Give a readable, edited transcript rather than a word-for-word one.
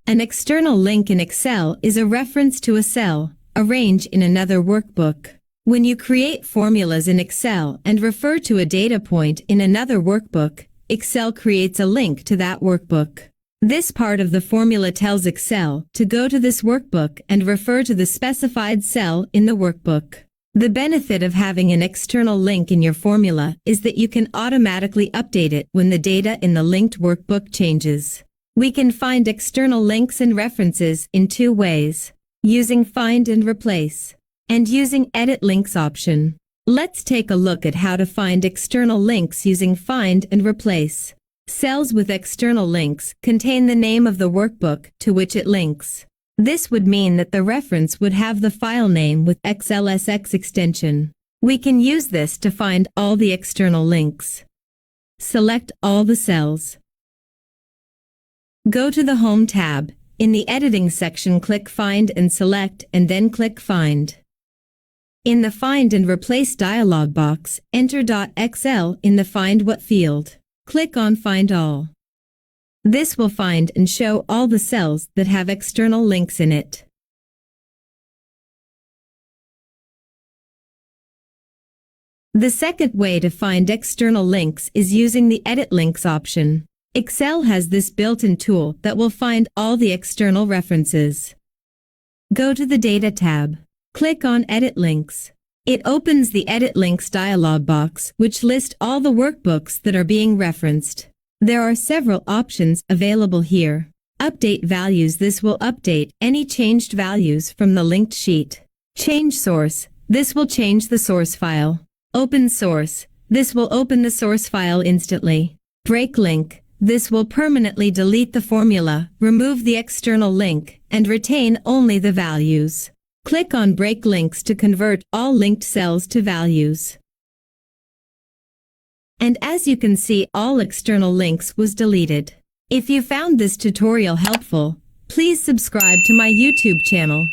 An external link in Excel is a reference to a cell, a range in another workbook. When you create formulas in Excel and refer to a data point in another workbook, Excel creates a link to that workbook. This part of the formula tells Excel to go to this workbook and refer to the specified cell in the workbook. The benefit of having an external link in your formula is that you can automatically update it when the data in the linked workbook changes. We can find external links and references in two ways: using Find and Replace, and using Edit Links option. Let's take a look at how to find external links using Find and Replace. Cells with external links contain the name of the workbook to which it links. This would mean that the reference would have the file name with XLSX extension. We can use this to find all the external links. Select all the cells. Go to the Home tab. In the Editing section, click Find and select, and then click Find. In the Find and Replace dialog box, enter .xl in the Find What field. Click on Find All. This will find and show all the cells that have external links in it. The second way to find external links is using the Edit Links option. Excel has this built-in tool that will find all the external references. Go to the Data tab. Click on Edit Links. It opens the Edit Links dialog box, which lists all the workbooks that are being referenced. There are several options available here. Update values. This will update any changed values from the linked sheet. Change source. This will change the source file. Open source. This will open the source file instantly. Break link. This will permanently delete the formula, remove the external link, and retain only the values. Click on Break Links to convert all linked cells to values. And as you can see, all external links was deleted. If you found this tutorial helpful, please subscribe to my YouTube channel.